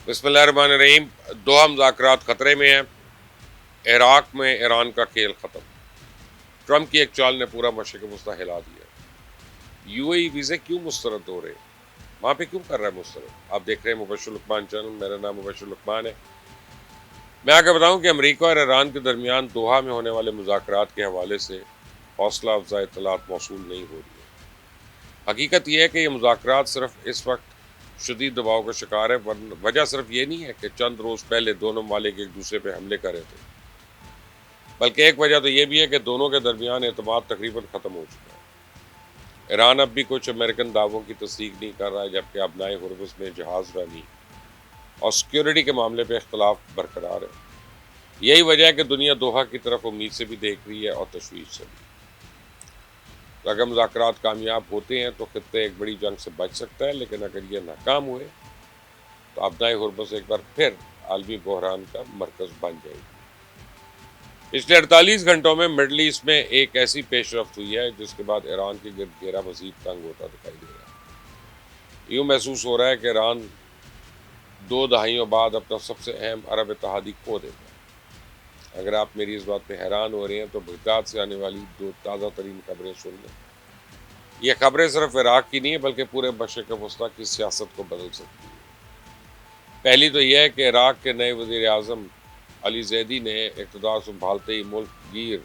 بسم اللہ الرحمن الرحیم۔ دوحہ مذاکرات خطرے میں ہیں، عراق میں ایران کا کھیل ختم۔ ٹرمپ کی ایک چال نے پورا مشرق وسطیٰ ہلا دیا۔ یو اے ای ویزے کیوں مسترد ہو رہے ہیں؟ وہاں پہ کیوں کر رہا ہے مسترد؟ آپ دیکھ رہے ہیں مبشر لقمان چینل، میرا نام مبشر لقمان ہے۔ میں آگے بتاؤں کہ امریکہ اور ایران کے درمیان دوحہ میں ہونے والے مذاکرات کے حوالے سے حوصلہ افزا اطلاعات موصول نہیں ہو رہی ہے۔ حقیقت یہ ہے کہ یہ مذاکرات صرف اس وقت شدید دباؤ کا شکار ہے، وجہ صرف یہ نہیں ہے کہ چند روز پہلے دونوں ممالک ایک دوسرے پہ حملے کر رہے تھے، بلکہ ایک وجہ تو یہ بھی ہے کہ دونوں کے درمیان اعتماد تقریباً ختم ہو چکا ہے۔ ایران اب بھی کچھ امریکن دعووں کی تصدیق نہیں کر رہا ہے، جبکہ ابنائے ہرمز میں جہاز رانی اور سیکیورٹی کے معاملے پہ اختلاف برقرار ہے۔ یہی وجہ ہے کہ دنیا دوحہ کی طرف امید سے بھی دیکھ رہی ہے اور تشویش سے بھی۔ تو اگر مذاکرات کامیاب ہوتے ہیں تو خطے ایک بڑی جنگ سے بچ سکتا ہے، لیکن اگر یہ ناکام ہوئے تو ابنائے ہرمز ایک بار پھر عالمی بحران کا مرکز بن جائے گی۔ پچھلے 48 گھنٹوں میں مڈل ایسٹ میں ایک ایسی پیش رفت ہوئی ہے جس کے بعد ایران کے گرد گھیرا مزید تنگ ہوتا دکھائی دے رہا ہے۔ یوں محسوس ہو رہا ہے کہ ایران 2 دہائیوں بعد اپنا سب سے اہم عرب اتحادی کھو دیتا ہے۔ اگر آپ میری اس بات پہ حیران ہو رہے ہیں تو بغداد سے آنے والی 2 تازہ ترین خبریں سن لیں۔ یہ خبریں صرف عراق کی نہیں ہیں بلکہ پورے مشرق وسطیٰ کی سیاست کو بدل سکتی ہیں۔ پہلی تو یہ ہے کہ عراق کے نئے وزیر اعظم علی زیدی نے اقتدار سنبھالتے ہی ملک گیر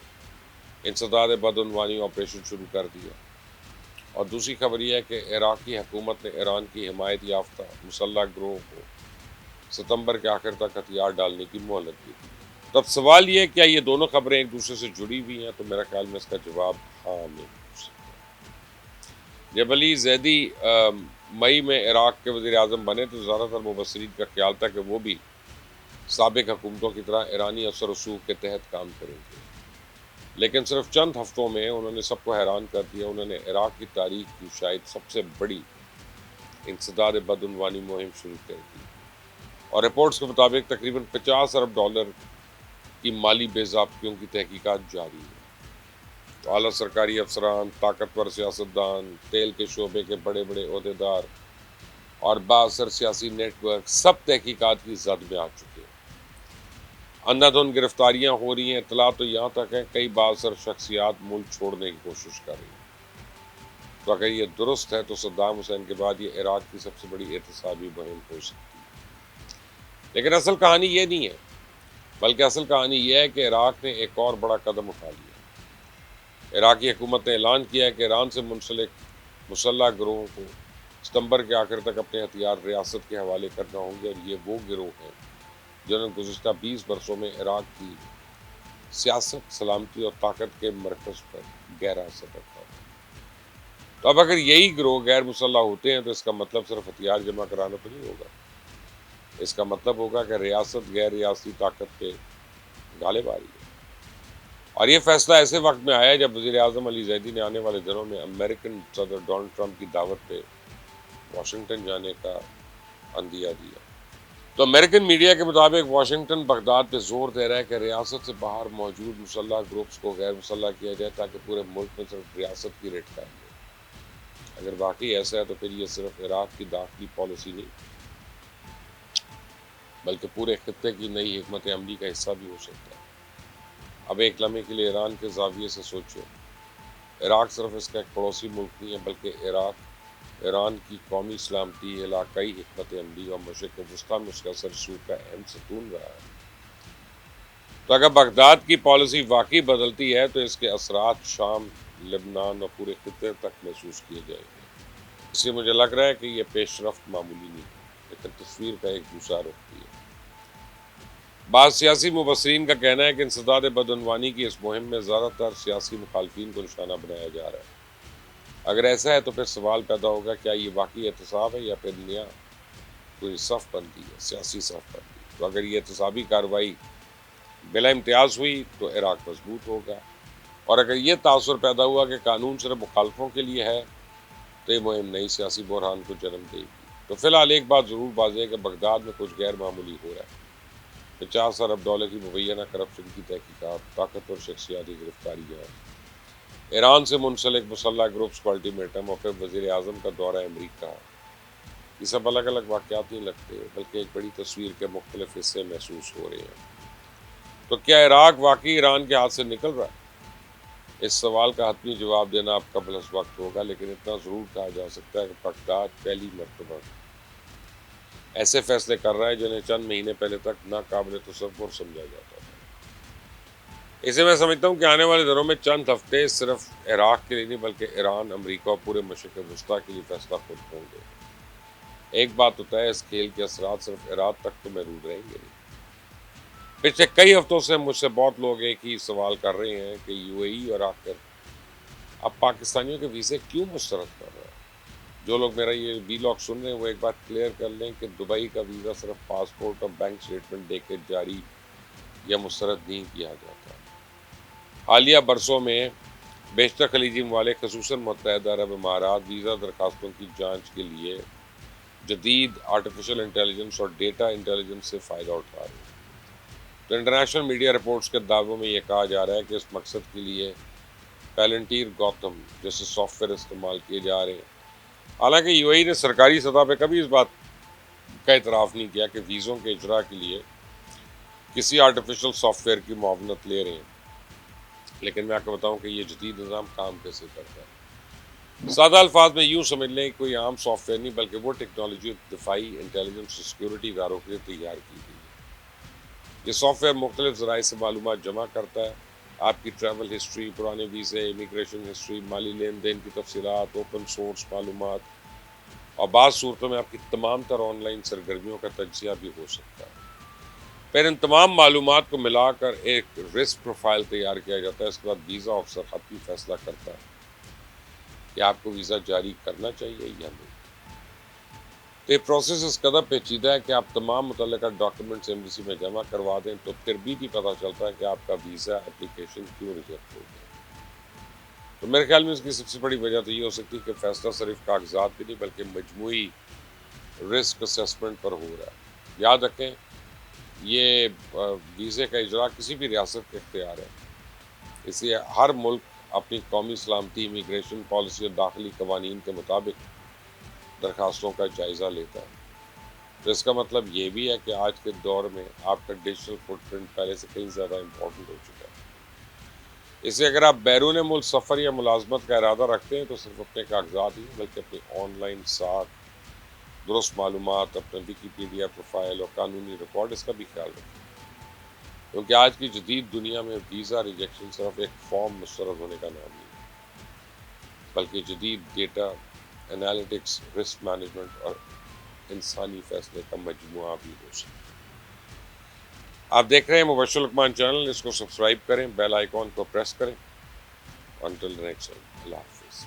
انسداد بدعنوانی آپریشن شروع کر دیا، اور دوسری خبر یہ ہے کہ عراقی حکومت نے ایران کی حمایت یافتہ مسلح گروہ کو ستمبر کے آخر تک ہتھیار ڈالنے کی مہلت دی۔ تو اب سوال یہ ہے کیا یہ دونوں خبریں ایک دوسرے سے جڑی ہوئی ہیں؟ تو میرا خیال میں اس کا جواب ہاں نہیں ہو سکتا۔ جب علی زیدی مئی میں عراق کے وزیر اعظم بنے تو زیادہ تر مبصرین کا خیال تھا کہ وہ بھی سابق حکومتوں کی طرح ایرانی اثر و رسوخ کے تحت کام کریں گے، لیکن صرف چند ہفتوں میں انہوں نے سب کو حیران کر دیا۔ انہوں نے عراق کی تاریخ کی شاید سب سے بڑی انسداد بدعنوانی مہم شروع کر دی، اور رپورٹس کے مطابق تقریباً $50 ارب کی مالی بے ضابطگیوں کی تحقیقات جاری ہے۔ تو اعلیٰ سرکاری افسران، طاقتور سیاستدان، تیل کے شعبے کے بڑے بڑے عہدیدار اور بااثر سیاسی نیٹ ورک سب تحقیقات کی زد میں آ چکے ہیں۔ اندھا دھند گرفتاریاں ہو رہی ہیں۔ اطلاع تو یہاں تک ہے کئی بااثر شخصیات ملک چھوڑنے کی کوشش کر رہی ہیں۔ تو اگر یہ درست ہے تو صدام حسین کے بعد یہ عراق کی سب سے بڑی احتسابی مہم ہو سکتی ہے۔ لیکن اصل کہانی یہ نہیں ہے، بلکہ اصل کہانی یہ ہے کہ عراق نے ایک اور بڑا قدم اٹھا لیا۔ عراقی حکومت نے اعلان کیا ہے کہ ایران سے منسلک مسلح گروہوں کو ستمبر کے آخر تک اپنے ہتھیار ریاست کے حوالے کرنا ہوں گے، اور یہ وہ گروہ ہیں جنہوں نے گزشتہ 20 برسوں میں عراق کی سیاست، سلامتی اور طاقت کے مرکز پر گہرا اثر رکھا ہے۔ تو اب اگر یہی گروہ غیر مسلح ہوتے ہیں تو اس کا مطلب صرف ہتھیار جمع کرانا تو نہیں ہوگا، اس کا مطلب ہوگا کہ ریاست غیر ریاستی طاقت پہ غالب آ رہی ہے۔ اور یہ فیصلہ ایسے وقت میں آیا جب وزیر اعظم علی زیدی نے آنے والے دنوں میں امریکن صدر ڈونلڈ ٹرمپ کی دعوت پہ واشنگٹن جانے کا عندیہ دیا۔ تو امریکن میڈیا کے مطابق واشنگٹن بغداد پہ زور دے رہا ہے کہ ریاست سے باہر موجود مسلح گروپس کو غیر مسلح کیا جائے تاکہ پورے ملک میں صرف ریاست کی ریٹ قائم ہو۔ اگر واقعی ایسا ہے تو پھر یہ صرف عراق کی داخلی پالیسی نہیں بلکہ پورے خطے کی نئی حکمت عملی کا حصہ بھی ہو سکتا ہے۔ اب ایک لمحے کے لیے ایران کے زاویے سے سوچو۔ عراق صرف اس کا ایک پڑوسی ملک نہیں ہے بلکہ ایران کی قومی سلامتی، علاقائی حکمت عملی اور مشرق وسطیٰ میں اس کا اثر رسوخ کا اہم ستون رہا ہے۔ تو اگر بغداد کی پالیسی واقعی بدلتی ہے تو اس کے اثرات شام، لبنان اور پورے خطے تک محسوس کیے جائیں گے۔ اس لیے مجھے لگ رہا ہے کہ یہ پیش رفت معمولی نہیں ہے، لیکن تصویر کا ایک دوسرا رخ بھی ہے۔ بعض سیاسی مبصرین کا کہنا ہے کہ انسداد بدعنوانی کی اس مہم میں زیادہ تر سیاسی مخالفین کو نشانہ بنایا جا رہا ہے۔ اگر ایسا ہے تو پھر سوال پیدا ہوگا کیا یہ واقعی احتساب ہے یا پھر نیا کوئی صف بندی ہے، سیاسی صف بندی۔ تو اگر یہ احتسابی کارروائی بلا امتیاز ہوئی تو عراق مضبوط ہوگا، اور اگر یہ تاثر پیدا ہوا کہ قانون صرف مخالفوں کے لیے ہے تو یہ مہم نئی سیاسی بحران کو جنم دے گی۔ تو فی الحال ایک بات ضرور واضح ہے کہ بغداد میں کچھ غیر معمولی ہو رہا ہے۔ $50 ارب کی مبینہ کرپشن کی تحقیقات، طاقتور شخصیاتی گرفتاریاں، ایران سے منسلک مسلح گروپس کو الٹیمیٹم، اور پھر وزیر اعظم کا دورہ امریکہ، یہ سب الگ الگ واقعات نہیں لگتے بلکہ ایک بڑی تصویر کے مختلف حصے محسوس ہو رہے ہیں۔ تو کیا عراق واقعی ایران کے ہاتھ سے نکل رہا ہے؟ اس سوال کا حتمی جواب دینا اب قبل از وقت ہوگا، لیکن اتنا ضرور کہا جا سکتا ہے کہ بغداد پہلی مرتبہ ایسے فیصلے کر رہا ہے جنہیں چند مہینے پہلے تک ناقابل تصور سمجھا جاتا تھا۔ اسے میں سمجھتا ہوں کہ آنے والے دنوں میں چند ہفتے صرف عراق کے لیے نہیں بلکہ ایران، امریکہ اور پورے مشرق وسطیٰ کے لیے فیصلہ خود ہوں گے۔ ایک بات تو طے ہے، اس کھیل کے اثرات صرف عراق تک تو محدود رہیں گے نہیں۔ پچھلے کئی ہفتوں سے مجھ سے بہت لوگ ایک ہی سوال کر رہے ہیں کہ یو اے ای اور آخر اب پاکستانیوں کے ویزے کیوں مسترد کر رہا ہے۔ جو لوگ میرا یہ ویلاگ سن رہے ہیں وہ ایک بات کلیئر کر لیں کہ دبئی کا ویزا صرف پاسپورٹ اور بینک سٹیٹمنٹ دے کے جاری یا مسترد نہیں کیا جاتا۔ حالیہ برسوں میں بیشتر خلیجی ممالک خصوصاً متحدہ عرب امارات ویزا درخواستوں کی جانچ کے لیے جدید آرٹیفیشل انٹیلیجنس اور ڈیٹا انٹیلیجنس سے فائدہ اٹھا رہے ہیں۔ تو انٹرنیشنل میڈیا رپورٹس کے دعووں میں یہ کہا جا رہا ہے کہ اس مقصد کے لیے پیلنٹیر گوتم جیسے سافٹ ویئر استعمال کیے جا رہے ہیں۔ حالانکہ یو اے ای نے سرکاری سطح پہ کبھی اس بات کا اعتراف نہیں کیا کہ ویزوں کے اجراء کے لیے کسی آرٹیفیشل سافٹ ویئر کی معاونت لے رہے ہیں، لیکن میں آپ کو بتاؤں کہ یہ جدید نظام کام کیسے کرتا ہے۔ سادہ الفاظ میں یوں سمجھ لیں کہ کوئی عام سافٹ ویئر نہیں بلکہ وہ ٹیکنالوجی دفاعی انٹیلیجنس اور سیکیورٹی اداروں کے لیے تیار کی گئی ہے۔ یہ سافٹ ویئر مختلف ذرائع سے معلومات جمع کرتا ہے، آپ کی ٹریول ہسٹری، پرانے ویزے، امیگریشن ہسٹری، مالی لین دین کی تفصیلات، اوپن سورس معلومات، اور بعض صورتوں میں آپ کی تمام تر آن لائن سرگرمیوں کا تجزیہ بھی ہو سکتا ہے۔ پھر ان تمام معلومات کو ملا کر ایک رسک پروفائل تیار کیا جاتا ہے۔ اس کے بعد ویزا آفسر حتمی فیصلہ کرتا ہے کہ آپ کو ویزا جاری کرنا چاہیے یا نہیں۔ تو یہ پروسیس اس قدر پیچیدہ ہے کہ آپ تمام متعلقہ ڈاکیومنٹس ایمبیسی میں جمع کروا دیں تو پھر بھی پتہ چلتا ہے کہ آپ کا ویزا اپلیکیشن کیوں ریجیکٹ ہو گیا۔ تو میرے خیال میں اس کی سب سے بڑی وجہ تو یہ ہو سکتی ہے کہ فیصلہ صرف کاغذات بھی نہیں بلکہ مجموعی رسک اسیسمنٹ پر ہو رہا ہے۔ یاد رکھیں، یہ ویزے کا اجراء کسی بھی ریاست کا اختیار ہے، اس لیے ہر ملک اپنی قومی سلامتی، امیگریشن پالیسی اور داخلی قوانین کے مطابق درخواستوں کا جائزہ لیتا ہے۔ تو اس کا مطلب یہ بھی ہے کہ آج کے دور میں آپ کا ڈیجیٹل فٹ پرنٹ پہلے سے کہیں زیادہ امپورٹنٹ ہو چکا ہے۔ اس لیے اگر آپ بیرون ملک سفر یا ملازمت کا ارادہ رکھتے ہیں تو صرف اپنے کاغذات ہی بلکہ اپنی آن لائن ساتھ درست معلومات، اپنا ویکیپیڈیا پروفائل اور قانونی ریکارڈ، اس کا بھی خیال رکھیں، کیونکہ آج کی جدید دنیا میں ویزا ریجیکشن صرف ایک فارم مسترد ہونے کا نام نہیں ہے بلکہ جدید ڈیٹا انالیٹکس، رسک مینجمنٹ اور انسانی فیصلے کا مجموعہ بھی ہو سکتا ہے۔ آپ دیکھ رہے ہیں مبشر لقمان چینل، اس کو سبسکرائب کریں، بیل آئیکن کو پریس کریں۔ انٹل نیکسٹ ٹائم، اللہ حافظ۔